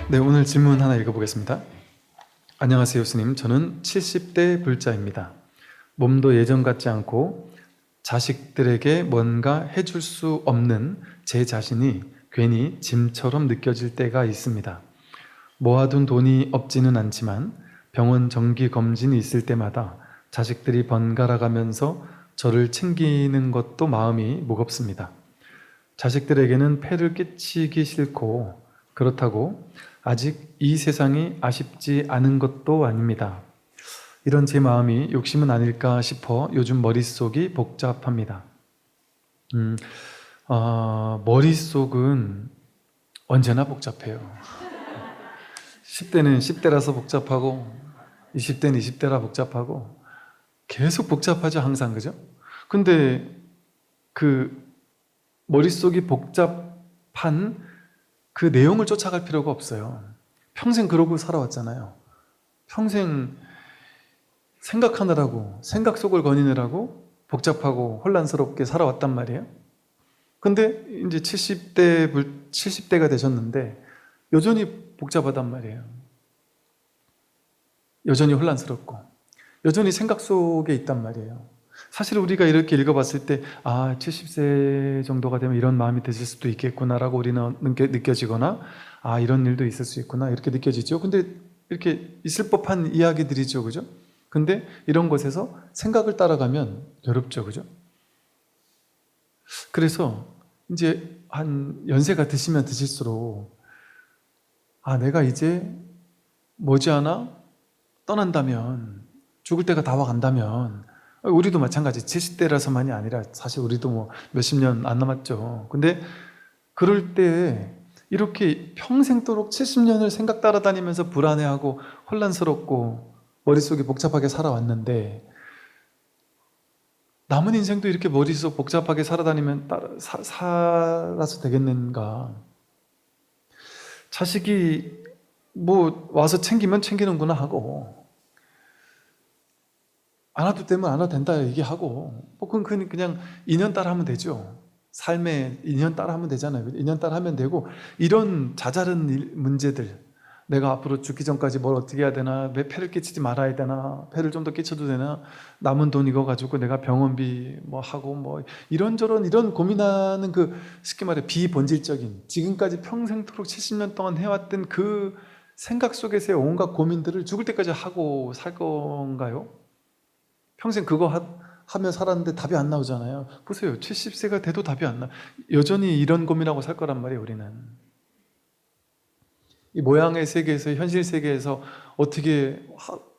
네, 오늘 질문 하나 읽어보겠습니다. 안녕하세요, 스님. 저는 70대 불자입니다. 몸도 예전 같지 않고 자식들에게 뭔가 해줄 수 없는 제 자신이 괜히 짐처럼 느껴질 때가 있습니다. 모아둔 돈이 없지는 않지만 병원 정기 검진이 있을 때마다 자식들이 번갈아 가면서 저를 챙기는 것도 마음이 무겁습니다. 자식들에게는 폐를 끼치기 싫고 그렇다고 아직 이 세상이 아쉽지 않은 것도 아닙니다. 이런 제 마음이 욕심은 아닐까 싶어 요즘 머릿속이 복잡합니다. 머릿속은 언제나 복잡해요. 10대는 10대라서 복잡하고 20대는 20대라 복잡하고 계속 복잡하죠, 항상. 그죠? 근데 그 머릿속이 복잡한 그 내용을 쫓아갈 필요가 없어요. 평생 그러고 살아왔잖아요. 평생 생각하느라고, 생각 속을 거니느라고 복잡하고 혼란스럽게 살아왔단 말이에요. 근데 이제 70대가 되셨는데 여전히 복잡하단 말이에요. 여전히 혼란스럽고 여전히 생각 속에 있단 말이에요. 사실 우리가 이렇게 읽어봤을 때 70세 정도가 되면 이런 마음이 드실 수도 있겠구나라고 우리는 느껴지거나 이런 일도 있을 수 있구나 이렇게 느껴지죠. 근데 이렇게 있을 법한 이야기들이죠. 그죠? 근데 이런 것에서 생각을 따라가면 괴롭죠. 그죠? 그래서 이제 한 연세가 드시면 드실수록 내가 이제 머지않아 떠난다면, 죽을 때가 다 와간다면, 우리도 마찬가지 70대라서만이 아니라 사실 우리도 뭐 몇십 년 안 남았죠. 근데 그럴 때 이렇게 평생도록 70년을 생각 따라다니면서 불안해하고 혼란스럽고 머릿속이 복잡하게 살아왔는데 남은 인생도 이렇게 머릿속 복잡하게 살아다니면 살아서 되겠는가? 자식이 뭐 와서 챙기면 챙기는구나 하고 안 와도 되면 안 와도 된다 얘기하고 그건 그냥 인연 따라 하면 되죠. 삶에 인연 따라 하면 되잖아요. 인연 따라 하면 되고 이런 자잘한 문제들 내가 앞으로 죽기 전까지 뭘 어떻게 해야 되나, 내 폐를 끼치지 말아야 되나, 폐를 좀 더 끼쳐도 되나, 남은 돈 이거 가지고 내가 병원비 뭐 하고 뭐 이런저런 이런 고민하는 그 쉽게 말해 비본질적인 지금까지 평생토록 70년 동안 해왔던 그 생각 속에서의 온갖 고민들을 죽을 때까지 하고 살 건가요? 평생 그거 하며 살았는데 답이 안 나오잖아요. 보세요. 70세가 돼도 답이 안 나. 여전히 이런 고민하고 살 거란 말이에요, 우리는. 이 모양의 세계에서, 현실 세계에서 어떻게,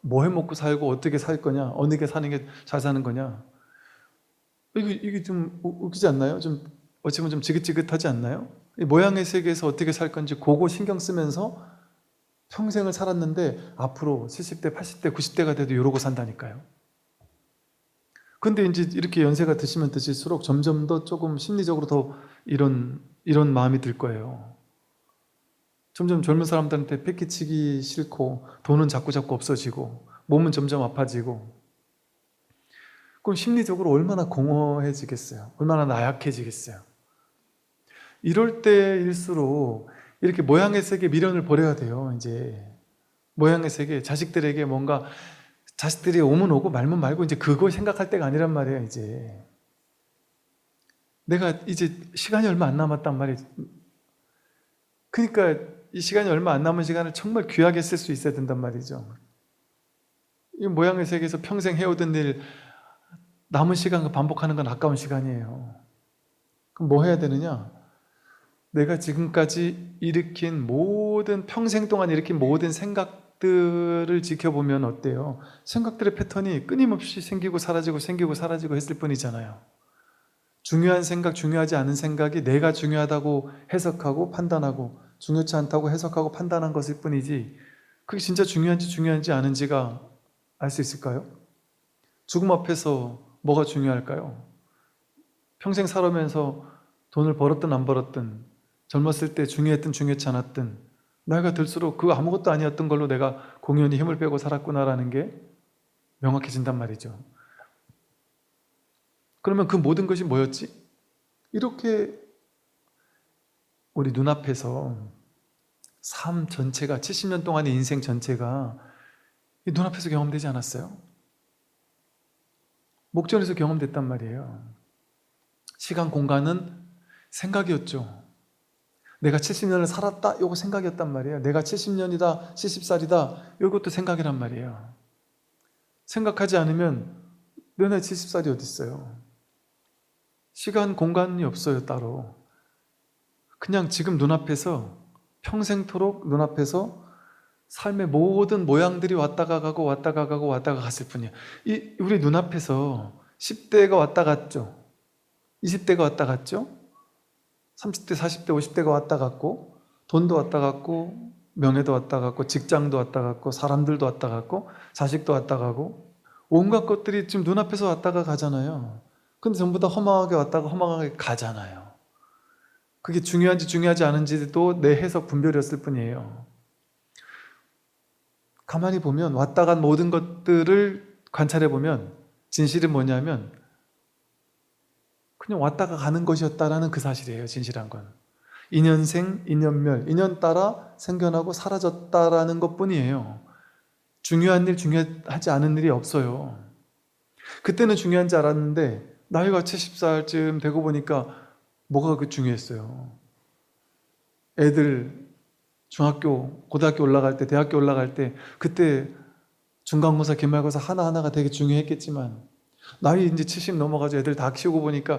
뭐 해먹고 살고 어떻게 살 거냐, 어느 게 사는 게 잘 사는 거냐. 이게 좀 웃기지 않나요? 좀, 어찌 보면 좀 지긋지긋하지 않나요? 이 모양의 세계에서 어떻게 살 건지 그거 신경 쓰면서 평생을 살았는데 앞으로 70대, 80대, 90대가 돼도 이러고 산다니까요. 근데 이제 이렇게 연세가 드시면 드실수록 점점 더 조금 심리적으로 더 이런 마음이 들 거예요. 점점 젊은 사람들한테 패기치기 싫고 돈은 자꾸 없어지고 몸은 점점 아파지고 그럼 심리적으로 얼마나 공허해지겠어요? 얼마나 나약해지겠어요? 이럴 때일수록 이렇게 모양의 세계 미련을 버려야 돼요. 이제 모양의 세계 자식들에게 뭔가 자식들이 오면 오고 말면 말고 이제 그걸 생각할 때가 아니란 말이에요. 이제 내가 이제 시간이 얼마 안 남았단 말이에요. 그러니까 이 시간이 얼마 안 남은 시간을 정말 귀하게 쓸 수 있어야 된단 말이죠. 이 모양의 세계에서 평생 해오던 일 남은 시간 반복하는 건 아까운 시간이에요. 그럼 뭐 해야 되느냐? 내가 지금까지 일으킨 모든 평생 동안 일으킨 모든 생각들을 지켜보면 어때요? 생각들의 패턴이 끊임없이 생기고 사라지고 했을 뿐이잖아요. 중요한 생각, 중요하지 않은 생각이 내가 중요하다고 해석하고 판단하고 중요치 않다고 해석하고 판단한 것일 뿐이지 그게 진짜 중요한지 아닌지가 알 수 있을까요? 죽음 앞에서 뭐가 중요할까요? 평생 살아오면서 돈을 벌었든 안 벌었든 젊었을 때 중요했든 중요치 않았든 나이가 들수록 그 아무것도 아니었던 걸로 내가 공연히 힘을 빼고 살았구나라는 게 명확해진단 말이죠. 그러면 그 모든 것이 뭐였지? 이렇게 우리 눈앞에서 삶 전체가 70년 동안의 인생 전체가 이 눈앞에서 경험되지 않았어요? 목전에서 경험됐단 말이에요. 시간, 공간은 생각이었죠. 내가 70년을 살았다, 이거 생각이었단 말이에요. 내가 70년이다, 70살이다, 이것도 생각이란 말이에요. 생각하지 않으면 내 나이 70살이 어디 있어요? 시간, 공간이 없어요, 따로. 그냥 지금 눈앞에서 평생토록 눈앞에서 삶의 모든 모양들이 왔다가 가고 왔다가 가고 왔다가 갔을 뿐이에요. 우리 눈앞에서 10대가 왔다 갔죠. 20대가 왔다 갔죠. 30대, 40대, 50대가 왔다 갔고, 돈도 왔다 갔고, 명예도 왔다 갔고, 직장도 왔다 갔고, 사람들도 왔다 갔고, 자식도 왔다 가고, 온갖 것들이 지금 눈앞에서 왔다가 가잖아요. 근데 전부 다 허망하게 왔다가 허망하게 가잖아요. 그게 중요한지 중요하지 않은지도 내 해석 분별이었을 뿐이에요. 가만히 보면 왔다 간 모든 것들을 관찰해 보면 진실은 뭐냐면 그냥 왔다가 가는 것이었다라는 그 사실이에요. 진실한 건 인연생, 인연멸, 인연 따라 생겨나고 사라졌다라는 것뿐이에요. 중요한 일, 중요하지 않은 일이 없어요. 그때는 중요한지 알았는데 나이가 70살쯤 되고 보니까 뭐가 그 중요했어요? 애들 중학교, 고등학교 올라갈 때, 대학교 올라갈 때 그때 중간고사, 기말고사 하나하나가 되게 중요했겠지만 나이 이제 70 넘어가지고 애들 다 키우고 보니까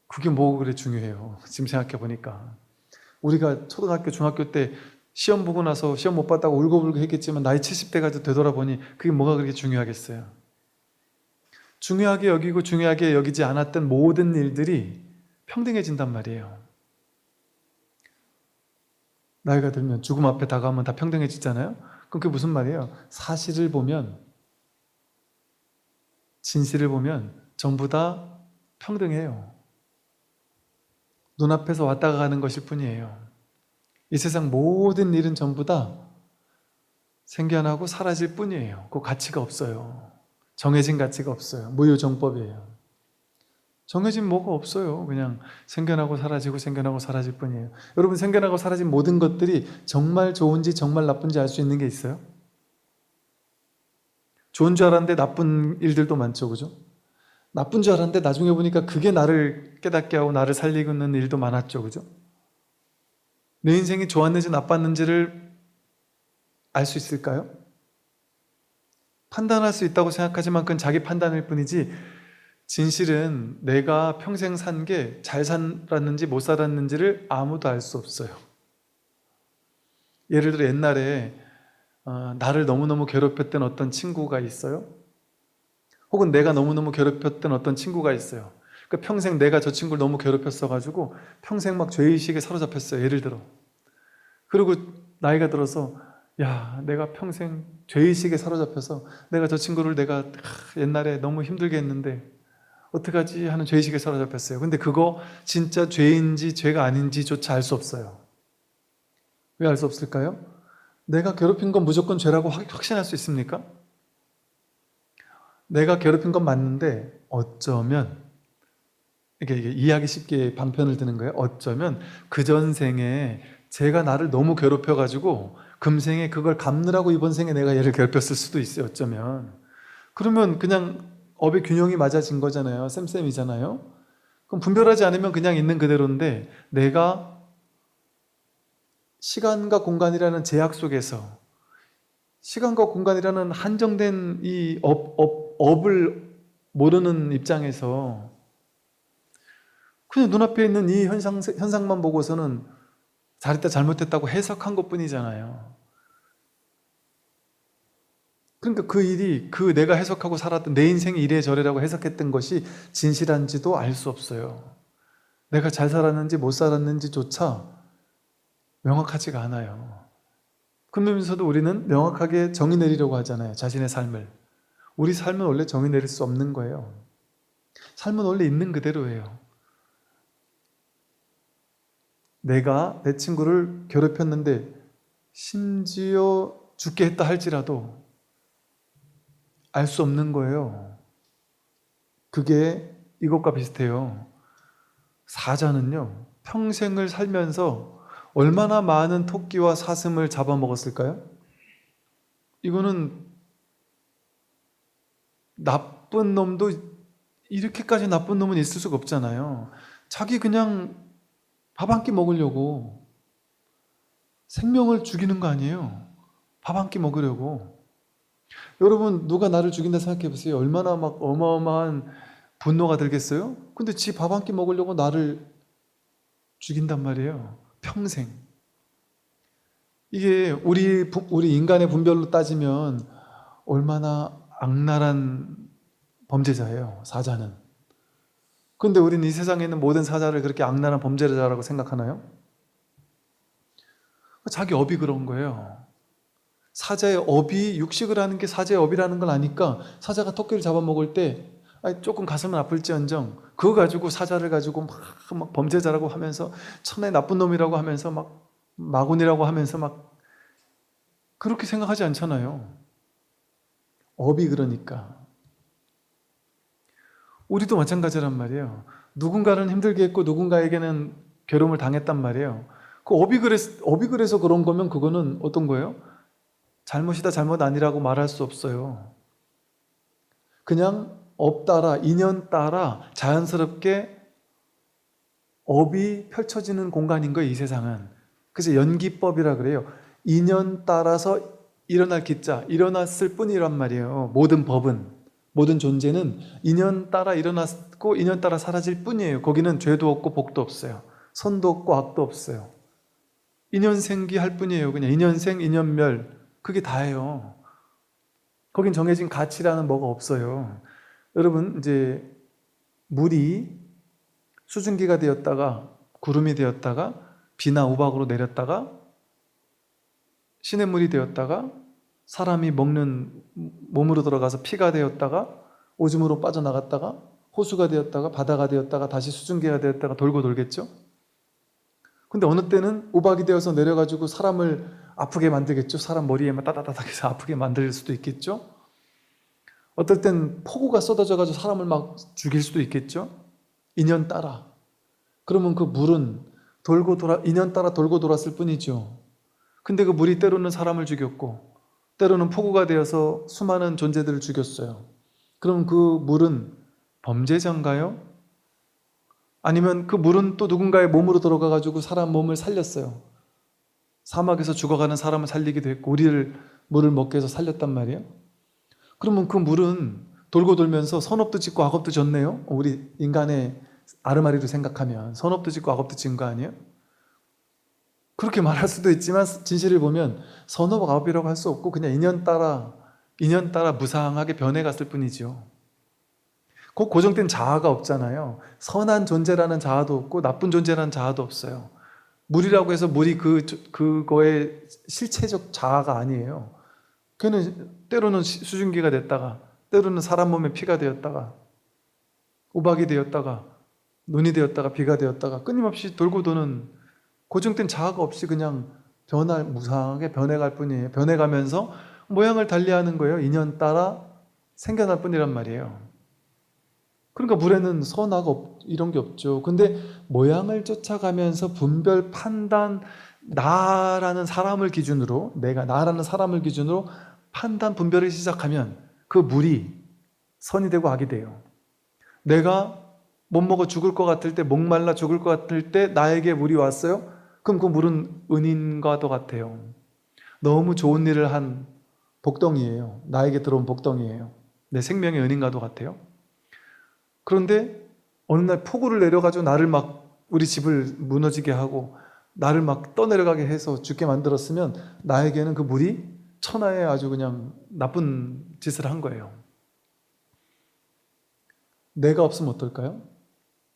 그게 뭐가 그래 중요해요. 지금 생각해 보니까 우리가 초등학교, 중학교 때 시험 보고 나서 시험 못 봤다고 울고불고 했겠지만 나이 70대 가지고 되돌아보니 그게 뭐가 그렇게 중요하겠어요. 중요하게 여기고 중요하게 여기지 않았던 모든 일들이 평등해진단 말이에요. 나이가 들면 죽음 앞에 다가오면 다 평등해지잖아요. 그럼 그게 무슨 말이에요? 사실을 보면, 진실을 보면 전부 다 평등해요. 눈앞에서 왔다가 가는 것일 뿐이에요. 이 세상 모든 일은 전부 다 생겨나고 사라질 뿐이에요. 그 가치가 없어요. 정해진 가치가 없어요. 무유정법이에요. 정해진 뭐가 없어요. 그냥 생겨나고 사라지고 생겨나고 사라질 뿐이에요. 여러분, 생겨나고 사라진 모든 것들이 정말 좋은지 정말 나쁜지 알 수 있는 게 있어요? 좋은 줄 알았는데 나쁜 일들도 많죠. 그죠? 나쁜 줄 알았는데 나중에 보니까 그게 나를 깨닫게 하고 나를 살리고 있는 일도 많았죠. 그죠? 내 인생이 좋았는지 나빴는지를 알 수 있을까요? 판단할 수 있다고 생각하지만 그건 자기 판단일 뿐이지 진실은 내가 평생 산 게 잘 살았는지 못 살았는지를 아무도 알 수 없어요. 예를 들어 옛날에 나를 너무너무 괴롭혔던 어떤 친구가 있어요. 혹은 내가 너무너무 괴롭혔던 어떤 친구가 있어요. 그러니까 평생 내가 저 친구를 너무 괴롭혔어가지고 평생 막 죄의식에 사로잡혔어요. 예를 들어. 그리고 나이가 들어서 야, 내가 평생 죄의식에 사로잡혀서 내가 저 친구를 내가 옛날에 너무 힘들게 했는데 어떡하지 하는 죄의식에 사로잡혔어요. 근데 그거 진짜 죄인지 죄가 아닌지조차 알 수 없어요. 왜 알 수 없을까요? 내가 괴롭힌 건 무조건 죄라고 확신할 수 있습니까? 내가 괴롭힌 건 맞는데 어쩌면 이게 이해하기 쉽게 방편을 드는 거예요. 어쩌면 그 전생에 제가 나를 너무 괴롭혀가지고 금생에 그걸 갚느라고 이번 생에 내가 얘를 괴롭혔을 수도 있어요. 어쩌면. 그러면 그냥 업의 균형이 맞아진 거잖아요. 쌤쌤이잖아요. 그럼 분별하지 않으면 그냥 있는 그대로인데 내가 시간과 공간이라는 제약 속에서 시간과 공간이라는 한정된 이 업을 모르는 입장에서 그냥 눈앞에 있는 이 현상만 보고서는 잘했다 잘못했다고 해석한 것뿐이잖아요. 그러니까 그 일이 그 내가 해석하고 살았던 내 인생이 이래저래라고 해석했던 것이 진실한지도 알 수 없어요. 내가 잘 살았는지 못 살았는지조차 명확하지가 않아요. 그러면서도 우리는 명확하게 정의 내리려고 하잖아요. 자신의 삶을. 우리 삶은 원래 정의 내릴 수 없는 거예요. 삶은 원래 있는 그대로예요. 내가 내 친구를 괴롭혔는데 심지어 죽게 했다 할지라도 알 수 없는 거예요. 그게 이것과 비슷해요. 사자는요, 평생을 살면서 얼마나 많은 토끼와 사슴을 잡아먹었을까요? 이거는 나쁜 놈도 이렇게까지 나쁜 놈은 있을 수가 없잖아요. 자기 그냥 밥 한 끼 먹으려고 생명을 죽이는 거 아니에요. 밥 한 끼 먹으려고. 여러분, 누가 나를 죽인다 생각해 보세요. 얼마나 막 어마어마한 분노가 들겠어요? 근데 지 밥 한 끼 먹으려고 나를 죽인단 말이에요. 평생. 이게 우리 인간의 분별로 따지면 얼마나 악랄한 범죄자예요, 사자는. 근데 우리는 이 세상에 있는 모든 사자를 그렇게 악랄한 범죄자라고 생각하나요? 자기 업이 그런 거예요. 사자의 업이, 육식을 하는 게 사자의 업이라는 걸 아니까 사자가 토끼를 잡아먹을 때 조금 가슴은 아플지언정 그거 가지고 사자를 가지고 막 범죄자라고 하면서 천하의 나쁜 놈이라고 하면서 막 마군이라고 하면서 막 그렇게 생각하지 않잖아요. 업이 그러니까. 우리도 마찬가지란 말이에요. 누군가는 힘들게 했고 누군가에게는 괴로움을 당했단 말이에요. 그 업이 그래서 그런 거면 그거는 어떤 거예요? 잘못이다 잘못 아니라고 말할 수 없어요. 그냥 업 따라, 인연 따라 자연스럽게 업이 펼쳐지는 공간인 거예요, 이 세상은. 그래서 연기법이라 그래요. 인연 따라서 일어날 기자, 일어났을 뿐이란 말이에요. 모든 법은, 모든 존재는 인연 따라 일어났고 인연 따라 사라질 뿐이에요. 거기는 죄도 없고 복도 없어요. 선도 없고 악도 없어요. 인연생기할 뿐이에요. 그냥 인연생, 인연멸, 그게 다예요. 거긴 정해진 가치라는 뭐가 없어요. 여러분, 이제 물이 수증기가 되었다가 구름이 되었다가 비나 우박으로 내렸다가 시냇물이 되었다가 사람이 먹는 몸으로 들어가서 피가 되었다가 오줌으로 빠져나갔다가 호수가 되었다가 바다가 되었다가 다시 수증기가 되었다가 돌고 돌겠죠? 근데 어느 때는 우박이 되어서 내려가지고 사람을 아프게 만들겠죠? 사람 머리에만 따다다닥 해서 아프게 만들 수도 있겠죠? 어떨 땐 폭우가 쏟아져가지고 사람을 막 죽일 수도 있겠죠? 인연 따라. 그러면 그 물은 인연 따라 돌고 돌았을 뿐이죠. 근데 그 물이 때로는 사람을 죽였고 때로는 폭우가 되어서 수많은 존재들을 죽였어요. 그럼 그 물은 범죄자인가요? 아니면 그 물은 또 누군가의 몸으로 들어가가지고 사람 몸을 살렸어요. 사막에서 죽어가는 사람을 살리기도 했고 물을 먹게 해서 살렸단 말이에요. 그러면 그 물은 돌고 돌면서 선업도 짓고 악업도 졌네요. 우리 인간의 아르마리로 생각하면 선업도 짓고 악업도 짓는 거 아니에요? 그렇게 말할 수도 있지만 진실을 보면 선업 악업이라고 할 수 없고 그냥 인연 따라 무상하게 변해갔을 뿐이죠. 그 고정된 자아가 없잖아요. 선한 존재라는 자아도 없고 나쁜 존재라는 자아도 없어요. 물이라고 해서 물이 그거의 실체적 자아가 아니에요. 걔는 때로는 수증기가 됐다가 때로는 사람 몸에 피가 되었다가 우박이 되었다가 눈이 되었다가 비가 되었다가 끊임없이 돌고 도는 고정된 자아가 없이 그냥 무상하게 변해갈 뿐이에요. 변해가면서 모양을 달리하는 거예요. 인연 따라 생겨날 뿐이란 말이에요. 그러니까 물에는 선악 이런 게 없죠. 근데 모양을 쫓아가면서 분별, 판단, 나라는 사람을 기준으로 나라는 사람을 기준으로 판단, 분별을 시작하면 그 물이 선이 되고 악이 돼요. 내가 못 먹어 죽을 것 같을 때, 목말라 죽을 것 같을 때 나에게 물이 왔어요? 그럼 그 물은 은인과도 같아요. 너무 좋은 일을 한 복덩이에요. 나에게 들어온 복덩이에요. 내 생명의 은인과도 같아요. 그런데 어느 날 폭우를 내려가지고 나를 막 우리 집을 무너지게 하고 나를 막 떠내려가게 해서 죽게 만들었으면 나에게는 그 물이 천하에 아주 그냥 나쁜 짓을 한 거예요. 내가 없으면 어떨까요?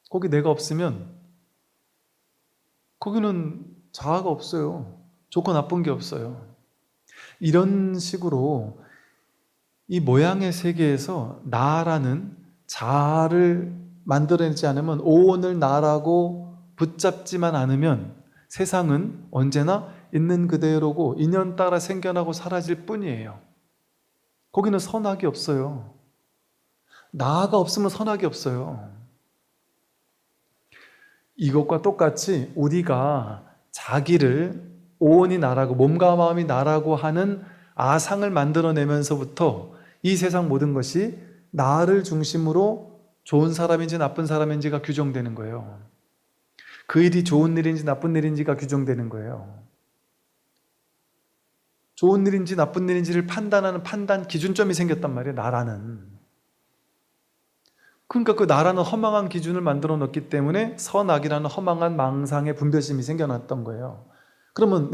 거기 내가 없으면 거기는 자아가 없어요. 좋고 나쁜 게 없어요. 이런 식으로 이 모양의 세계에서 나라는 자아를 만들어내지 않으면 오온을 나라고 붙잡지만 않으면 세상은 언제나 있는 그대로고 인연 따라 생겨나고 사라질 뿐이에요. 거기는 선악이 없어요. 나가 없으면 선악이 없어요. 이것과 똑같이 우리가 자기를 오온이 나라고, 몸과 마음이 나라고 하는 아상을 만들어내면서부터 이 세상 모든 것이 나를 중심으로 좋은 사람인지 나쁜 사람인지가 규정되는 거예요. 그 일이 좋은 일인지 나쁜 일인지가 규정되는 거예요. 좋은 일인지 나쁜 일인지를 판단하는 판단 기준점이 생겼단 말이에요. 나라는. 그러니까 그 나라는 허망한 기준을 만들어 놓기 때문에 선악이라는 허망한 망상의 분별심이 생겨났던 거예요. 그러면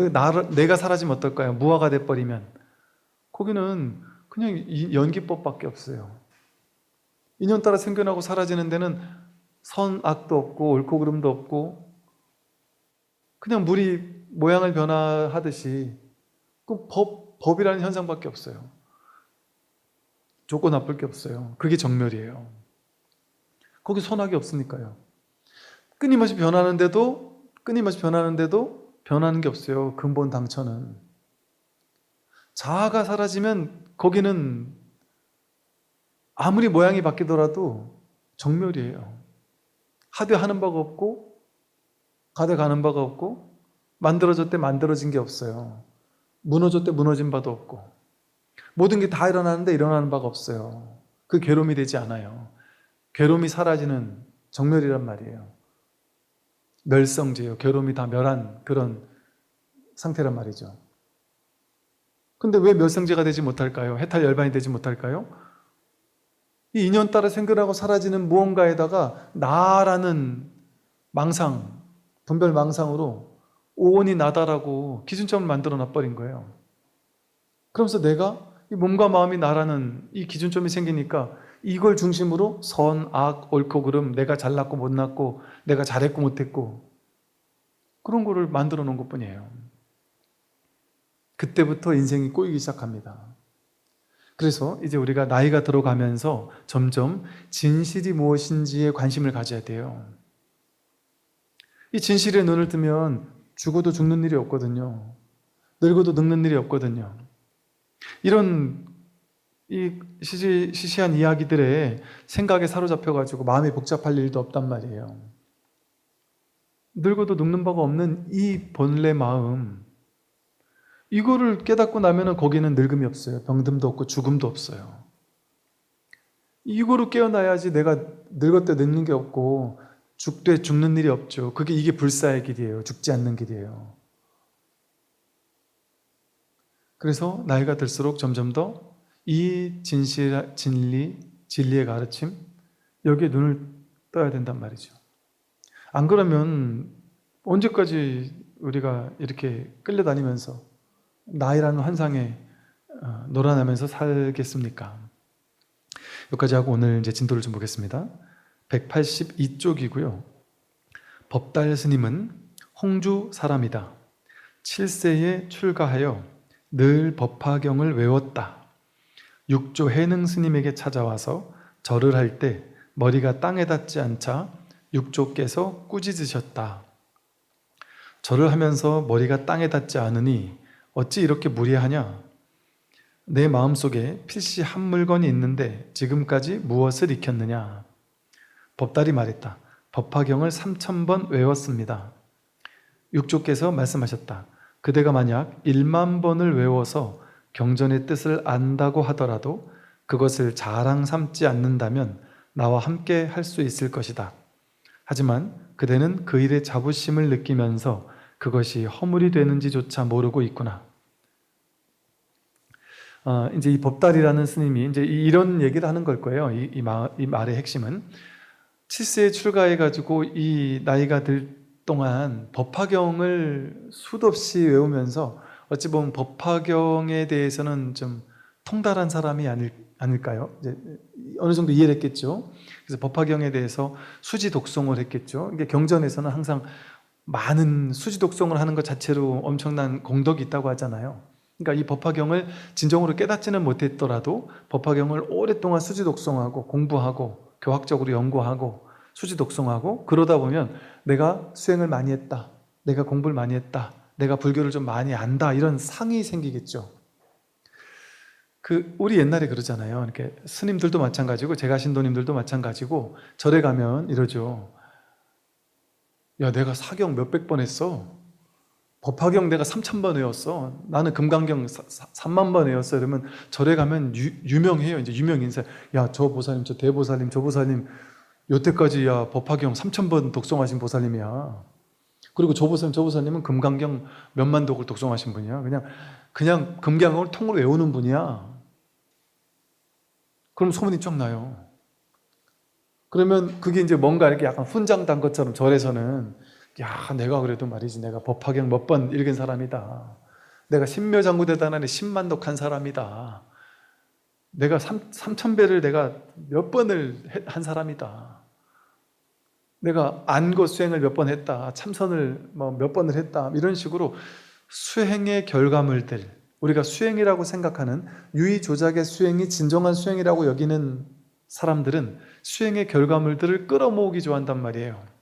내가 사라지면 어떨까요? 무화가 돼버리면 거기는 그냥 이 연기법밖에 없어요. 인연 따라 생겨나고 사라지는 데는 선악도 없고 옳고 그름도 없고 그냥 물이 모양을 변화하듯이 그 법이라는 현상밖에 없어요. 좋고 나쁠 게 없어요. 그게 정멸이에요. 거기 선악이 없으니까요. 끊임없이 변하는데도 변하는 게 없어요. 근본 당처는. 자아가 사라지면 거기는 아무리 모양이 바뀌더라도 정멸이에요. 하되 하는 바가 없고 가되 가는 바가 없고 만들어졌대 만들어진 게 없어요. 무너졌대 무너진 바도 없고 모든 게 다 일어나는데 일어나는 바가 없어요. 그 괴로움이 되지 않아요. 괴로움이 사라지는 정멸이란 말이에요. 멸성제요. 괴로움이 다 멸한 그런 상태란 말이죠. 근데 왜 멸성제가 되지 못할까요? 해탈 열반이 되지 못할까요? 이 인연 따라 생겨나고 사라지는 무언가에다가 나라는 망상, 분별 망상으로 오온이 나다라고 기준점을 만들어 놔버린 거예요. 그러면서 내가 이 몸과 마음이 나라는 이 기준점이 생기니까 이걸 중심으로 선, 악, 옳고 그름, 내가 잘났고 못났고 내가 잘했고 못했고 그런 거를 만들어 놓은 것뿐이에요. 그때부터 인생이 꼬이기 시작합니다. 그래서 이제 우리가 나이가 들어가면서 점점 진실이 무엇인지에 관심을 가져야 돼요. 이 진실에 눈을 뜨면 죽어도 죽는 일이 없거든요. 늙어도 늙는 일이 없거든요. 이런 이 시시한 이야기들에 생각에 사로잡혀가지고 마음이 복잡할 일도 없단 말이에요. 늙어도 늙는 바가 없는 이 본래 마음, 이거를 깨닫고 나면 거기는 늙음이 없어요. 병듦도 없고 죽음도 없어요. 이거로 깨어나야지 내가 늙었대 늙는 게 없고 죽되 죽는 일이 없죠. 이게 불사의 길이에요. 죽지 않는 길이에요. 그래서 나이가 들수록 점점 더 이 진리의 가르침, 여기에 눈을 떠야 된단 말이죠. 안 그러면 언제까지 우리가 이렇게 끌려다니면서 나이라는 환상에 놀아나면서 살겠습니까? 여기까지 하고 오늘 이제 진도를 좀 보겠습니다. 182쪽이고요. 법달 스님은 홍주 사람이다. 7세에 출가하여 늘 법화경을 외웠다. 육조 해능 스님에게 찾아와서 절을 할 때 머리가 땅에 닿지 않자 육조께서 꾸짖으셨다. 절을 하면서 머리가 땅에 닿지 않으니 어찌 이렇게 무례하냐? 내 마음속에 필시 한 물건이 있는데 지금까지 무엇을 익혔느냐? 법달이 말했다. 법화경을 3000번 외웠습니다. 육조께서 말씀하셨다. 그대가 만약 1만 번을 외워서 경전의 뜻을 안다고 하더라도 그것을 자랑 삼지 않는다면 나와 함께 할 수 있을 것이다. 하지만 그대는 그 일에 자부심을 느끼면서 그것이 허물이 되는지조차 모르고 있구나. 이제 이 법달이라는 스님이 이제 이런 얘기를 하는 걸 거예요. 이 말의 핵심은 7세에 출가해가지고 이 나이가 들 동안 법화경을 수도 없이 외우면서 어찌 보면 법화경에 대해서는 좀 통달한 사람이 아닐까요? 이제 어느 정도 이해를 했겠죠. 그래서 법화경에 대해서 수지 독송을 했겠죠. 이게 경전에서는 항상 많은 수지 독송을 하는 것 자체로 엄청난 공덕이 있다고 하잖아요. 그러니까 이 법화경을 진정으로 깨닫지는 못했더라도 법화경을 오랫동안 수지 독송하고 공부하고 교학적으로 연구하고 수지 독송하고 그러다 보면 내가 수행을 많이 했다, 내가 공부를 많이 했다, 내가 불교를 좀 많이 안다, 이런 상이 생기겠죠. 우리 옛날에 그러잖아요. 이렇게 스님들도 마찬가지고 제가 신도님들도 마찬가지고 절에 가면 이러죠. 야, 내가 사경 몇백 번 했어. 법화경 내가 3,000번 외웠어. 나는 금강경 3만 번 외웠어. 이러면 절에 가면 유명해요. 이제 유명 인사. 야, 저 보살님, 저 대보살님, 저 보살님 여태까지 야 법화경 3,000번 독송하신 보살님이야. 그리고 저 보살님, 저 보살님은 금강경 몇만 독을 독송하신 분이야. 그냥 금강경을 통으로 외우는 분이야. 그럼 소문이 쫙 나요. 그러면 그게 이제 뭔가 이렇게 약간 훈장단 것처럼 절에서는 야, 내가 그래도 말이지, 내가 법화경 몇 번 읽은 사람이다. 내가 신묘장구대단안에 10만 독한 사람이다. 내가 3,000배를 내가 몇 번을 한 사람이다. 내가 안거 수행을 몇 번 했다. 참선을 뭐 몇 번을 했다. 이런 식으로 수행의 결과물들, 우리가 수행이라고 생각하는 유의조작의 수행이 진정한 수행이라고 여기는 사람들은 수행의 결과물들을 끌어모으기 좋아한단 말이에요.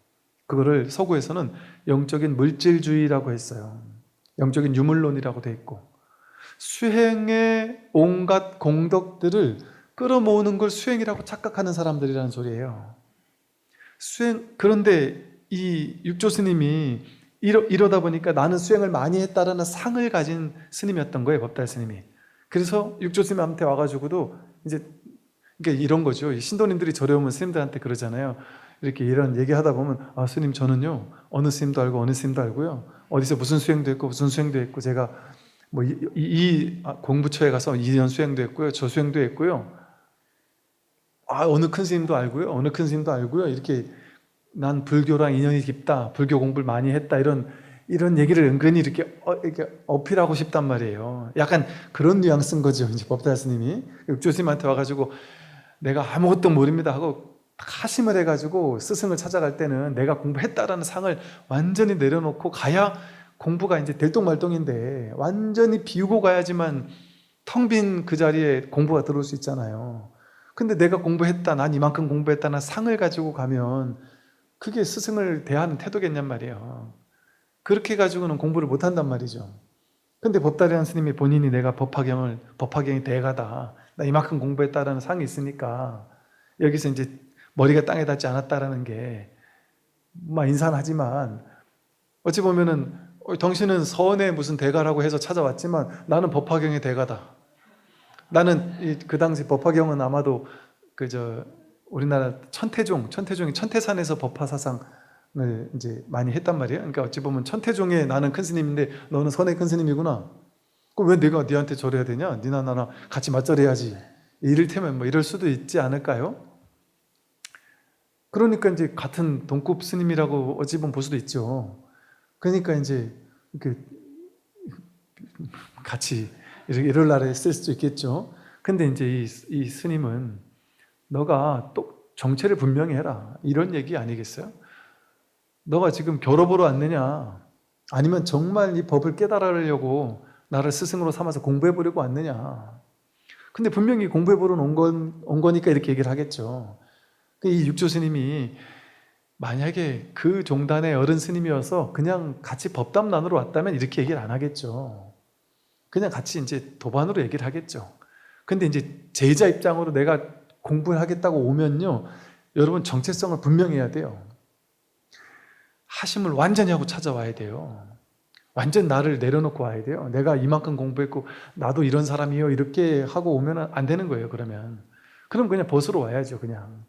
그거를 서구에서는 영적인 물질주의라고 했어요. 영적인 유물론이라고 돼 있고, 수행의 온갖 공덕들을 끌어모으는 걸 수행이라고 착각하는 사람들이라는 소리예요. 그런데 이 육조 스님이 이러다 보니까 나는 수행을 많이 했다라는 상을 가진 스님이었던 거예요, 법달 스님이. 그래서 육조 스님한테 와가지고도 이제 이런 거죠. 신도님들이 절에 오면 스님들한테 그러잖아요. 이렇게 이런 얘기하다 보면, 아, 스님 저는요 어느 스님도 알고 어느 스님도 알고요, 어디서 무슨 수행도 했고 무슨 수행도 했고, 제가 뭐 공부처에 가서 2년 수행도 했고요, 저 수행도 했고요, 아, 어느 큰 스님도 알고요, 어느 큰 스님도 알고요, 이렇게 난 불교랑 인연이 깊다, 불교 공부를 많이 했다, 이런 얘기를 은근히 이렇게 어필하고 싶단 말이에요. 약간 그런 뉘앙스인 거죠. 이제 법달 스님이 육조 스님한테 와가지고 내가 아무것도 모릅니다 하고 하심을 해가지고 스승을 찾아갈 때는 내가 공부했다라는 상을 완전히 내려놓고 가야 공부가 이제 들똥말똥인데, 완전히 비우고 가야지만 텅 빈 그 자리에 공부가 들어올 수 있잖아요. 근데 내가 공부했다, 난 이만큼 공부했다는 상을 가지고 가면 그게 스승을 대하는 태도겠냔 말이에요. 그렇게 가지고는 공부를 못한단 말이죠. 근데 법다리한 스님이 본인이 내가 법화경이 대가다, 나 이만큼 공부했다라는 상이 있으니까 여기서 이제 머리가 땅에 닿지 않았다라는 게 막 인산하지만, 어찌 보면은 당신은 서원의 무슨 대가라고 해서 찾아왔지만 나는 법화경의 대가다. 나는 그 당시 법화경은 아마도 우리나라 천태종이 천태산에서 법화 사상을 이제 많이 했단 말이에요. 그러니까 어찌 보면 천태종의 나는 큰 스님인데 너는 선의 큰 스님이구나. 그럼 왜 내가 네한테 절해야 되냐? 니나 나나 같이 맞절해야지. 이를테면 뭐 이럴 수도 있지 않을까요? 그러니까 이제 같은 동급 스님이라고 어찌 보면 볼 수도 있죠. 그러니까 이제 같이 이럴 날에 쓸 수도 있겠죠. 근데 이제 이 스님은 너가 또 정체를 분명히 해라, 이런 얘기 아니겠어요? 너가 지금 겨뤄보러 왔느냐, 아니면 정말 이 법을 깨달으려고 나를 스승으로 삼아서 공부해보려고 왔느냐. 근데 분명히 공부해보러 온 거니까 이렇게 얘기를 하겠죠. 이 육조 스님이 만약에 그 종단의 어른 스님이어서 그냥 같이 법담 나누러 왔다면 이렇게 얘기를 안 하겠죠. 그냥 같이 이제 도반으로 얘기를 하겠죠. 근데 이제 제자 입장으로 내가 공부를 하겠다고 오면요, 여러분 정체성을 분명히 해야 돼요. 하심을 완전히 하고 찾아와야 돼요. 완전 나를 내려놓고 와야 돼요. 내가 이만큼 공부했고 나도 이런 사람이요, 이렇게 하고 오면 안 되는 거예요. 그럼 그냥 벗으러 와야죠. 그냥.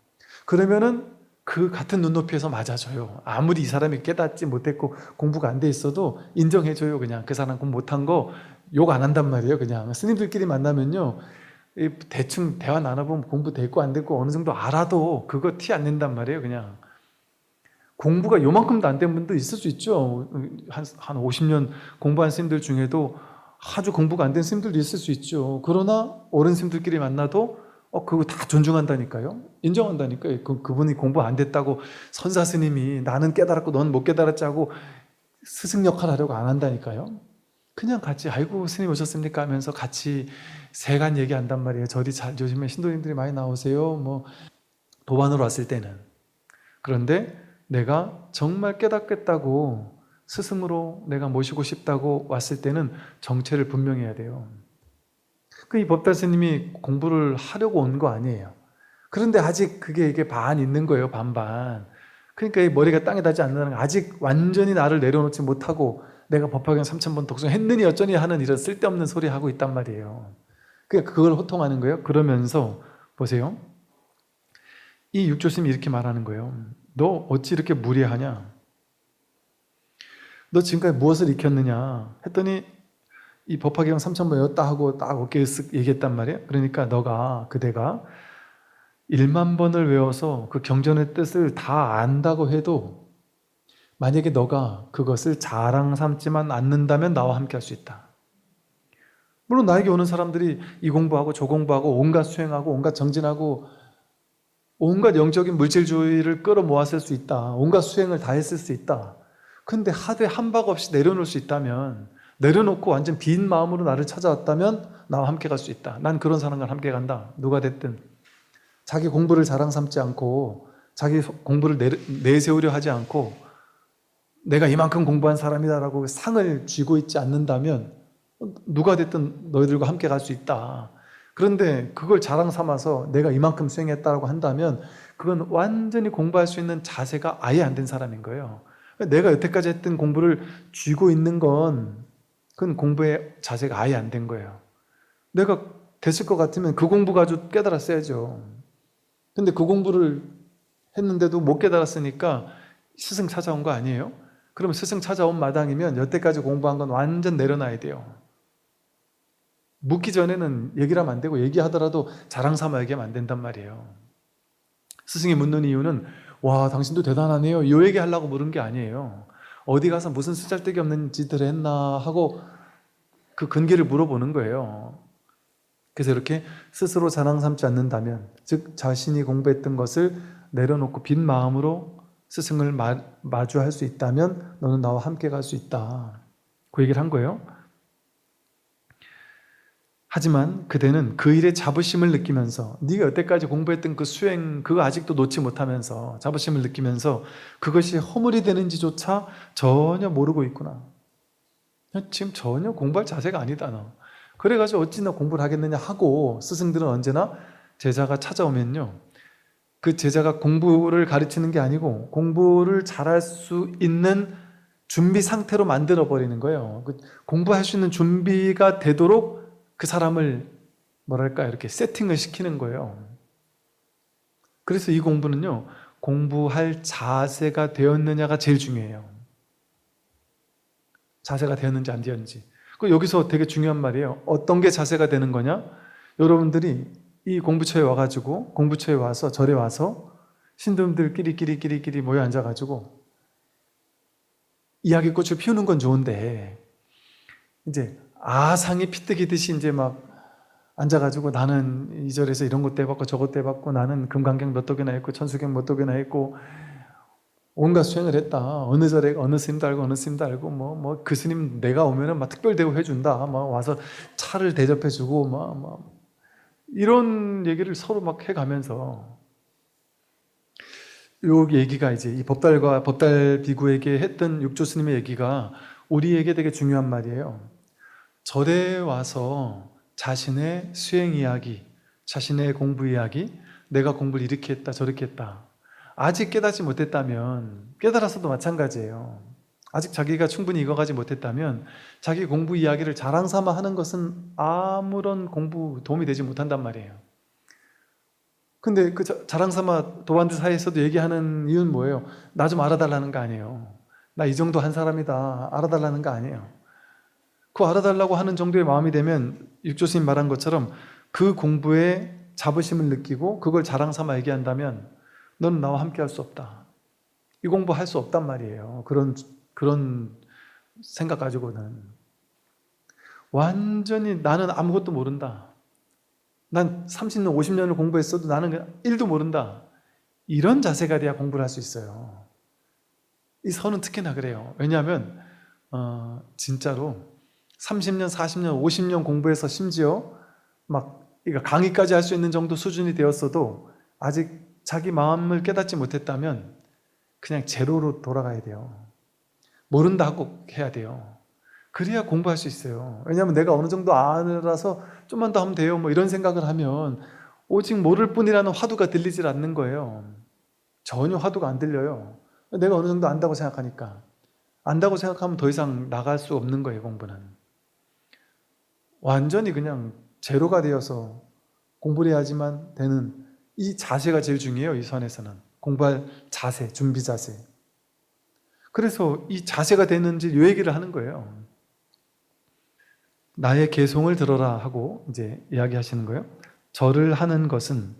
그러면은 그 같은 눈높이에서 맞아줘요. 아무리 이 사람이 깨닫지 못했고 공부가 안 돼 있어도 인정해줘요. 그냥 그 사람 공부 못한 거 욕 안 한단 말이에요. 그냥 스님들끼리 만나면요, 대충 대화 나눠보면 공부 됐고 안 됐고 어느 정도 알아도 그거 티 안 낸단 말이에요. 그냥 공부가 요만큼도 안 된 분도 있을 수 있죠. 한 50년 공부한 스님들 중에도 아주 공부가 안 된 스님들도 있을 수 있죠. 그러나 어른 스님들끼리 만나도 그거 다 존중한다니까요. 인정한다니까요. 그분이 공부 안 됐다고 선사 스님이 나는 깨달았고 넌 못 깨달았지 하고 스승 역할 하려고 안 한다니까요. 그냥 같이 아이고 스님 오셨습니까 하면서 같이 세간 얘기한단 말이에요. 절이 요즘에 신도님들이 많이 나오세요. 뭐 도반으로 왔을 때는. 그런데 내가 정말 깨닫겠다고 스승으로 내가 모시고 싶다고 왔을 때는 정체를 분명히 해야 돼요. 이 법달 스님이 공부를 하려고 온 거 아니에요. 그런데 아직 이게 반 있는 거예요. 반반. 그러니까 이 머리가 땅에 닿지 않는다는 거, 아직 완전히 나를 내려놓지 못하고 내가 법화경 3000번 독송했느니 어쩌니 하는 이런 쓸데없는 소리 하고 있단 말이에요. 그걸 호통하는 거예요. 그러면서 보세요. 이 육조스님이 이렇게 말하는 거예요. 너 어찌 이렇게 무례하냐? 너 지금까지 무엇을 익혔느냐? 했더니 이 법화경 3000번 외웠다 하고 딱 어깨에 쓱 얘기했단 말이에요. 그러니까 그대가 1만 번을 외워서 그 경전의 뜻을 다 안다고 해도 만약에 너가 그것을 자랑 삼지만 않는다면 나와 함께 할 수 있다. 물론 나에게 오는 사람들이 이 공부하고 저 공부하고 온갖 수행하고 온갖 정진하고 온갖 영적인 물질주의를 끌어모았을 수 있다. 온갖 수행을 다 했을 수 있다. 근데 하되 한박 없이 내려놓을 수 있다면, 내려놓고 완전 빈 마음으로 나를 찾아왔다면 나와 함께 갈 수 있다. 난 그런 사람과 함께 간다. 누가 됐든 자기 공부를 자랑 삼지 않고 자기 공부를 내세우려 하지 않고 내가 이만큼 공부한 사람이다라고 상을 쥐고 있지 않는다면 누가 됐든 너희들과 함께 갈 수 있다. 그런데 그걸 자랑 삼아서 내가 이만큼 수행했다고 한다면 그건 완전히 공부할 수 있는 자세가 아예 안 된 사람인 거예요. 내가 여태까지 했던 공부를 쥐고 있는 건 그건 공부의 자세가 아예 안 된 거예요. 내가 됐을 것 같으면 그 공부 가지고 깨달았어야죠. 근데 그 공부를 했는데도 못 깨달았으니까 스승 찾아온 거 아니에요? 그럼 스승 찾아온 마당이면 여태까지 공부한 건 완전 내려놔야 돼요. 묻기 전에는 얘기를 하면 안 되고 얘기하더라도 자랑 삼아 얘기하면 안 된단 말이에요. 스승이 묻는 이유는 와 당신도 대단하네요 이 얘기 하려고 물은 게 아니에요. 어디 가서 무슨 쓰잘데기 없는 짓을 했나 하고 그 근기를 물어보는 거예요. 그래서 이렇게 스스로 자랑 삼지 않는다면, 즉 자신이 공부했던 것을 내려놓고 빈 마음으로 스승을 마주할 수 있다면 너는 나와 함께 갈 수 있다. 그 얘기를 한 거예요. 하지만 그대는 그 일에 자부심을 느끼면서 네가 여태까지 공부했던 그 수행 그거 아직도 놓지 못하면서 자부심을 느끼면서 그것이 허물이 되는지조차 전혀 모르고 있구나. 지금 전혀 공부할 자세가 아니다 너. 그래가지고 어찌 나 공부를 하겠느냐 하고 스승들은 언제나 제자가 찾아오면요 그 제자가 공부를 가르치는 게 아니고 공부를 잘할 수 있는 준비 상태로 만들어 버리는 거예요. 공부할 수 있는 준비가 되도록 그 사람을 뭐랄까 이렇게 세팅을 시키는 거예요. 그래서 이 공부는요 공부할 자세가 되었느냐가 제일 중요해요. 자세가 되었는지 안 되었는지. 여기서 되게 중요한 말이에요. 어떤 게 자세가 되는 거냐? 여러분들이 이 공부처에 와가지고 공부처에 와서 절에 와서 신도님들끼리 모여 앉아가지고 이야기꽃을 피우는 건 좋은데 이제 아상이 피뜨기듯이 이제 막 앉아가지고 나는 이 절에서 이런 것도 해봤고 저것도 해봤고 나는 금강경 몇 독이나 했고 천수경 몇 독이나 했고 온갖 수행을 했다. 어느 절에 어느 스님도 알고 어느 스님도 알고 그 스님 내가 오면은 막 특별 대우 해준다. 와서 차를 대접해주고 이런 얘기를 서로 막 해가면서 요 얘기가 이제 이 법달과 법달 비구에게 했던 육조 스님의 얘기가 우리에게 되게 중요한 말이에요. 절에 와서 자신의 수행 이야기, 자신의 공부 이야기, 내가 공부를 이렇게 했다 저렇게 했다. 아직 깨닫지 못했다면, 깨달았어도 마찬가지예요. 아직 자기가 충분히 익어가지 못했다면 자기 공부 이야기를 자랑 삼아 하는 것은 아무런 공부 도움이 되지 못한단 말이에요. 근데 그 자랑 삼아 도반들 사이에서도 얘기하는 이유는 뭐예요? 나 좀 알아달라는 거 아니에요. 나 이 정도 한 사람이다 알아달라는 거 아니에요. 그 알아달라고 하는 정도의 마음이 되면 육조스님 말한 것처럼 그 공부에 자부심을 느끼고 그걸 자랑 삼아 얘기한다면 너는 나와 함께 할 수 없다. 이 공부 할 수 없단 말이에요. 그런 생각 가지고는. 완전히 나는 아무것도 모른다. 난 30년, 50년을 공부했어도 나는 그냥 1도 모른다. 이런 자세가 돼야 공부를 할 수 있어요. 이 선은 특히나 그래요. 왜냐하면 진짜로 30년, 40년, 50년 공부해서 심지어 강의까지 할 수 있는 정도 수준이 되었어도 아직 자기 마음을 깨닫지 못했다면 그냥 제로로 돌아가야 돼요. 모른다 하고 해야 돼요. 그래야 공부할 수 있어요. 왜냐하면 내가 어느 정도 알아서 좀만 더 하면 돼요 이런 생각을 하면 오직 모를 뿐이라는 화두가 들리질 않는 거예요. 전혀 화두가 안 들려요. 내가 어느 정도 안다고 생각하니까. 안다고 생각하면 더 이상 나갈 수 없는 거예요, 공부는. 완전히 그냥 제로가 되어서 공부를 해야지만 되는 이 자세가 제일 중요해요, 이 선에서는. 공부할 자세, 준비 자세. 그래서 이 자세가 되는지 요 얘기를 하는 거예요. 나의 개송을 들어라 하고 이제 이야기하시는 거예요. 절을 하는 것은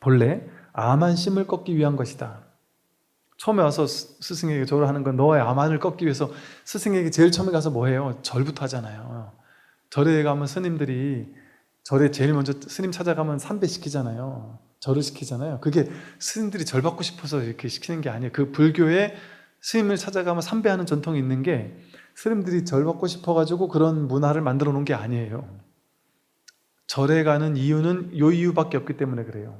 본래 암한심을 꺾기 위한 것이다. 처음에 와서 스승에게 절을 하는 건 너의 암한을 꺾기 위해서 스승에게 제일 처음에 가서 뭐 해요? 절부터 하잖아요. 절에 가면 스님들이 절에 제일 먼저 스님 찾아가면 삼배 시키잖아요. 절을 시키잖아요. 그게 스님들이 절 받고 싶어서 이렇게 시키는 게 아니에요. 그 불교에 스님을 찾아가면 삼배하는 전통이 있는 게 스님들이 절 받고 싶어가지고 그런 문화를 만들어 놓은 게 아니에요. 절에 가는 이유는 요 이유밖에 없기 때문에 그래요.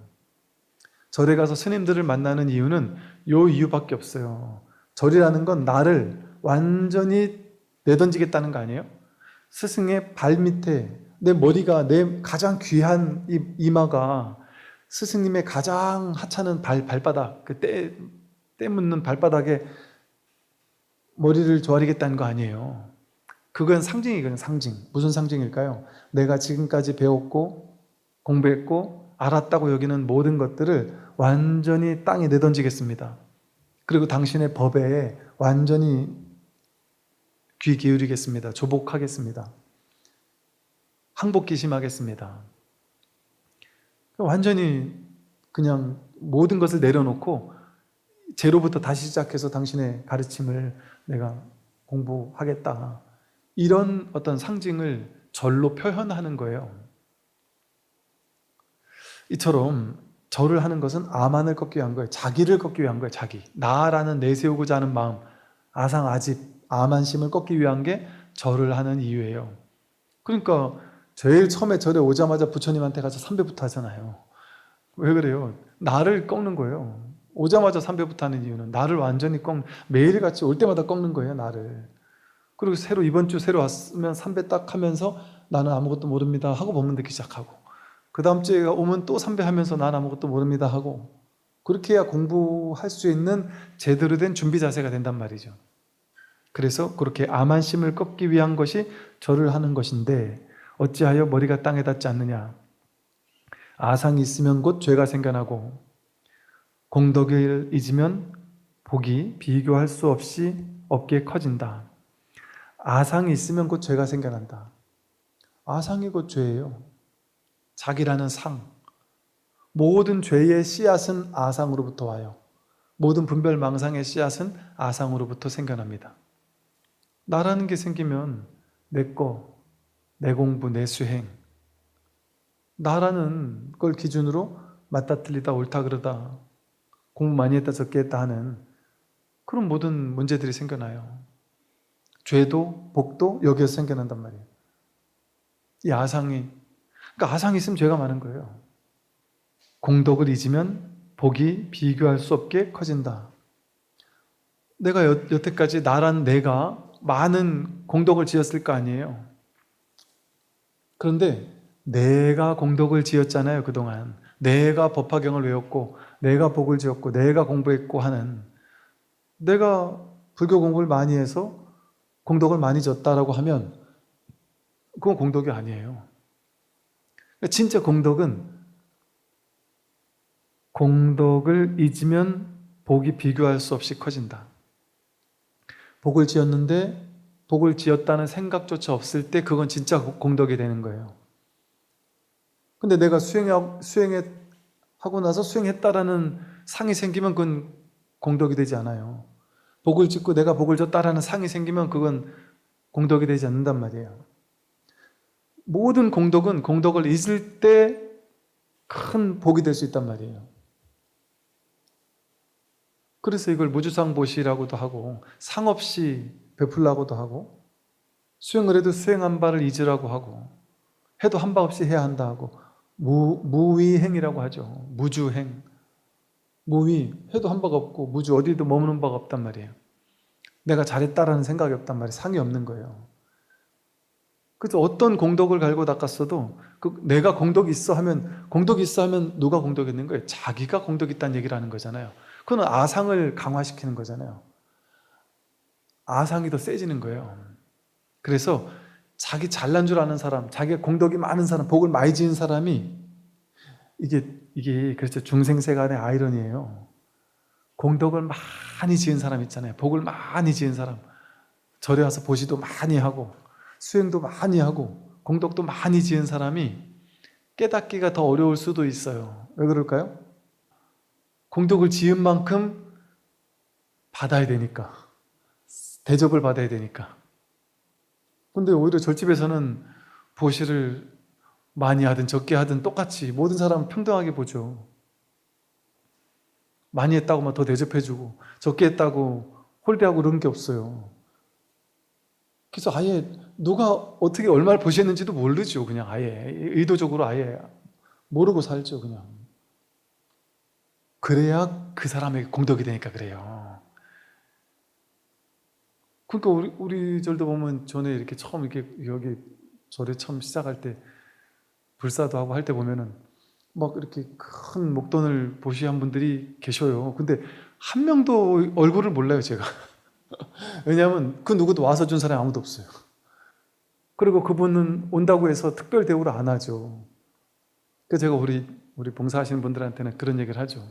절에 가서 스님들을 만나는 이유는 요 이유밖에 없어요. 절이라는 건 나를 완전히 내던지겠다는 거 아니에요? 스승의 발밑에 내 머리가, 내 가장 귀한 이마가 스승님의 가장 하찮은 발바닥, 그 때 묻는 발바닥에 머리를 조아리겠다는 거 아니에요. 그건 상징이거든요, 상징. 무슨 상징일까요? 내가 지금까지 배웠고 공부했고 알았다고 여기는 모든 것들을 완전히 땅에 내던지겠습니다. 그리고 당신의 법에 완전히 귀 기울이겠습니다. 조복하겠습니다. 항복기심하겠습니다. 완전히 그냥 모든 것을 내려놓고 제로부터 다시 시작해서 당신의 가르침을 내가 공부하겠다. 이런 어떤 상징을 절로 표현하는 거예요. 이처럼 절을 하는 것은 아만을 꺾기 위한 거예요. 자기를 꺾기 위한 거예요. 자기. 나라는 내세우고자 하는 마음, 아상아집, 아만심을 꺾기 위한 게 절을 하는 이유예요. 그러니까 제일 처음에 절에 오자마자 부처님한테 가서 삼배부터 하잖아요. 왜 그래요? 나를 꺾는 거예요. 오자마자 삼배부터 하는 이유는 나를 완전히 매일같이 올 때마다 꺾는 거예요, 나를. 그리고 이번 주 새로 왔으면 삼배 딱 하면서 나는 아무것도 모릅니다 하고 법문 듣기 시작하고, 그 다음 주에 오면 또 삼배 하면서 나는 아무것도 모릅니다 하고, 그렇게 해야 공부할 수 있는 제대로 된 준비 자세가 된단 말이죠. 그래서 그렇게 아만심을 꺾기 위한 것이 절을 하는 것인데, 어찌하여 머리가 땅에 닿지 않느냐? 아상이 있으면 곧 죄가 생겨나고 공덕을 잊으면 복이 비교할 수 없이 없게 커진다. 아상이 있으면 곧 죄가 생겨난다. 아상이 곧 죄예요. 자기라는 상. 모든 죄의 씨앗은 아상으로부터 와요. 모든 분별망상의 씨앗은 아상으로부터 생겨납니다. 나라는 게 생기면 내 거, 내 공부, 내 수행, 나라는 걸 기준으로 맞다 틀리다 옳다 그러다, 공부 많이 했다 적게 했다 하는 그런 모든 문제들이 생겨나요. 죄도 복도 여기에서 생겨난단 말이에요. 이 아상이, 그러니까 아상이 있으면 죄가 많은 거예요. 공덕을 잊으면 복이 비교할 수 없게 커진다. 내가 여태까지 나란 내가 많은 공덕을 지었을 거 아니에요. 그런데 내가 공덕을 지었잖아요, 그동안. 내가 법화경을 외웠고 내가 복을 지었고 내가 공부했고 하는, 내가 불교 공부를 많이 해서 공덕을 많이 졌다라고 하면 그건 공덕이 아니에요. 진짜 공덕을 잊으면 복이 비교할 수 없이 커진다. 복을 지었는데 복을 지었다는 생각조차 없을 때 그건 진짜 공덕이 되는 거예요. 근데 내가 수행하고 나서 수행했다라는 상이 생기면 그건 공덕이 되지 않아요. 복을 짓고 내가 복을 졌다라는 상이 생기면 그건 공덕이 되지 않는단 말이에요. 모든 공덕은 공덕을 잊을 때 큰 복이 될 수 있단 말이에요. 그래서 이걸 무주상보시라고도 하고 상 없이 베풀라고도 하고, 수행을 해도 수행한 바를 잊으라고 하고, 해도 한 바 없이 해야 한다 하고, 무위행이라고 하죠. 무주행. 무위, 해도 한 바가 없고 무주, 어디도 머무는 바가 없단 말이에요. 내가 잘했다라는 생각이 없단 말이에요. 상이 없는 거예요. 그래서 어떤 공덕을 갈고 닦았어도 내가 공덕이 있어 하면 누가 공덕이 있는 거예요? 자기가 공덕이 있다는 얘기를 하는 거잖아요. 그건 아상을 강화시키는 거잖아요. 아상이 더 세지는 거예요. 그래서 자기 잘난 줄 아는 사람, 자기가 공덕이 많은 사람, 복을 많이 지은 사람이 이게 그렇죠. 중생세간의 아이러니예요. 공덕을 많이 지은 사람 있잖아요. 복을 많이 지은 사람, 절에 와서 보시도 많이 하고 수행도 많이 하고 공덕도 많이 지은 사람이 깨닫기가 더 어려울 수도 있어요. 왜 그럴까요? 공덕을 지은 만큼 받아야 되니까, 대접을 받아야 되니까. 근데 오히려 절집에서는 보시를 많이 하든 적게 하든 똑같이 모든 사람은 평등하게 보죠. 많이 했다고 더 대접해주고 적게 했다고 홀대하고 그런 게 없어요. 그래서 아예 누가 어떻게 얼마를 보셨는지도 모르죠. 그냥 아예 의도적으로 아예 모르고 살죠. 그냥. 그래야 그 사람에게 공덕이 되니까 그래요. 그러니까 우리 절도 보면 전에 이렇게 처음 이렇게 여기 절에 처음 시작할 때 불사도 하고 할 때 보면은 막 이렇게 큰 목돈을 보시한 분들이 계셔요. 근데 한 명도 얼굴을 몰라요, 제가. 왜냐하면 그 누구도 와서 준 사람이 아무도 없어요. 그리고 그분은 온다고 해서 특별 대우를 안 하죠. 그래서 제가 우리 봉사하시는 분들한테는 그런 얘기를 하죠.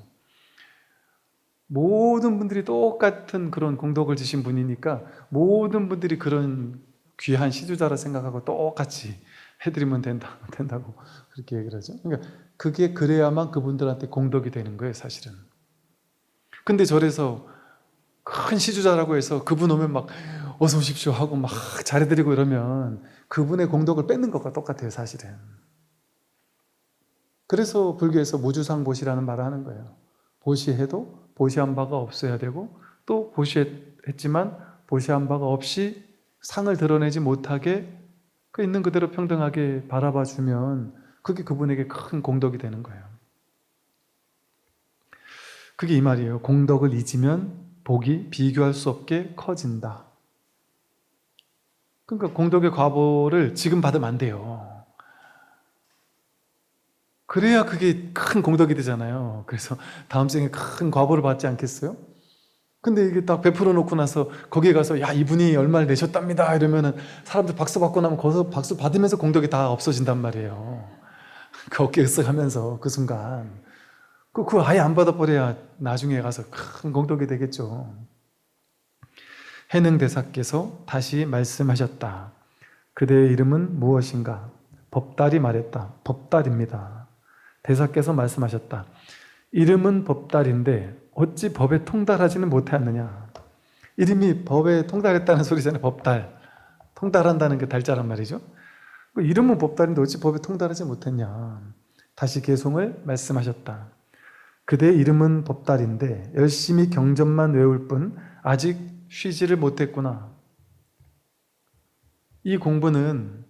모든 분들이 똑같은 그런 공덕을 지신 분이니까 모든 분들이 그런 귀한 시주자라 생각하고 똑같이 해드리면 된다고 그렇게 얘기를 하죠. 그러니까 그게 그래야만 그분들한테 공덕이 되는 거예요, 사실은. 근데 절에서 큰 시주자라고 해서 그분 오면 막 어서 오십시오 하고 막 잘해드리고 이러면 그분의 공덕을 뺏는 것과 똑같아요, 사실은. 그래서 불교에서 무주상보시라는 말을 하는 거예요. 보시해도 보시한 바가 없어야 되고 또 보시했지만 보시한 바가 없이 상을 드러내지 못하게 그 있는 그대로 평등하게 바라봐 주면 그게 그분에게 큰 공덕이 되는 거예요. 그게 이 말이에요. 공덕을 잊으면 복이 비교할 수 없게 커진다. 그러니까 공덕의 과보를 지금 받으면 안 돼요. 그래야 그게 큰 공덕이 되잖아요. 그래서 다음 생에 큰 과보를 받지 않겠어요? 근데 이게 딱 베풀어 놓고 나서 거기에 가서 야, 이분이 얼마를 내셨답니다 이러면은 사람들 박수 받고 나면 거기서 박수 받으면서 공덕이 다 없어진단 말이에요. 그 어깨 으쓱하면서 그 순간 그거 아예 안 받아버려야 나중에 가서 큰 공덕이 되겠죠. 해능대사께서 다시 말씀하셨다. 그대의 이름은 무엇인가? 법달이 말했다. 법달입니다. 대사께서 말씀하셨다. 이름은 법달인데 어찌 법에 통달하지는 못하였느냐. 이름이 법에 통달했다는 소리잖아요. 법달. 통달한다는 게 달자란 말이죠. 이름은 법달인데 어찌 법에 통달하지 못했냐. 다시 개송을 말씀하셨다. 그대의 이름은 법달인데 열심히 경전만 외울 뿐 아직 쉬지를 못했구나. 이 공부는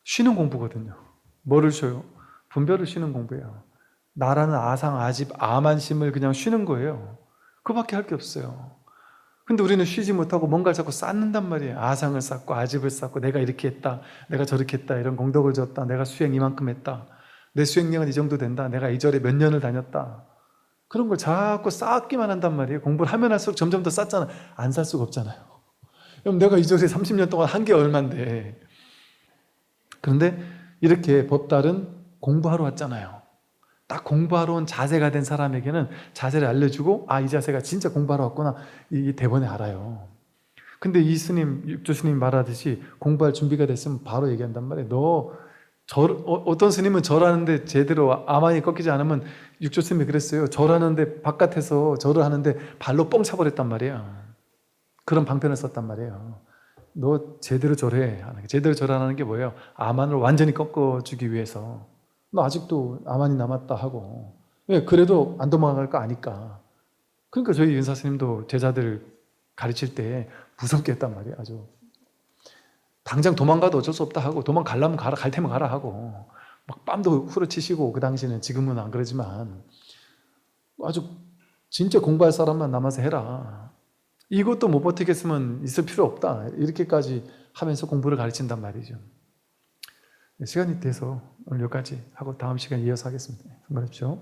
쉬는 공부거든요. 뭐를 쉬어요? 분별을 쉬는 공부예요. 나라는 아상, 아집, 아만심을 그냥 쉬는 거예요. 그밖에 할 게 없어요. 근데 우리는 쉬지 못하고 뭔가를 자꾸 쌓는단 말이에요. 아상을 쌓고 아집을 쌓고 내가 이렇게 했다, 내가 저렇게 했다, 이런 공덕을 줬다, 내가 수행 이만큼 했다, 내 수행량은 이 정도 된다, 내가 이 절에 몇 년을 다녔다, 그런 걸 자꾸 쌓기만 한단 말이에요. 공부를 하면 할수록 점점 더 쌓잖아. 안 살 수가 없잖아요. 그럼 내가 이 절에 30년 동안 한 게 얼만데. 그런데 이렇게 법달은 공부하러 왔잖아요. 딱 공부하러 온 자세가 된 사람에게는 자세를 알려주고 아, 이 자세가 진짜 공부하러 왔구나, 이 대번에 알아요. 근데 이 스님, 육조 스님 말하듯이 공부할 준비가 됐으면 바로 얘기한단 말이에요. 어떤 스님은 절하는데 제대로 아만이 꺾이지 않으면, 육조 스님이 그랬어요. 절하는데 바깥에서 절을 하는데 발로 뻥 차버렸단 말이에요. 그런 방편을 썼단 말이에요. 너 제대로 절해. 제대로 절하는 게 뭐예요? 아만을 완전히 꺾어주기 위해서. 너 아직도 아만이 남았다 하고. 왜? 그래도 안 도망갈 거 아니까. 그러니까 저희 윤사 스님도 제자들 가르칠 때 무섭게 했단 말이에요. 아주 당장 도망가도 어쩔 수 없다 하고, 도망가려면 가라, 갈 테면 가라 하고, 막 뺨도 후려치시고, 그 당시는, 지금은 안 그러지만 아주 진짜 공부할 사람만 남아서 해라. 이것도 못 버티겠으면 있을 필요 없다. 이렇게까지 하면서 공부를 가르친단 말이죠. 시간이 돼서 오늘 여기까지 하고 다음 시간에 이어서 하겠습니다. 수고하십시오.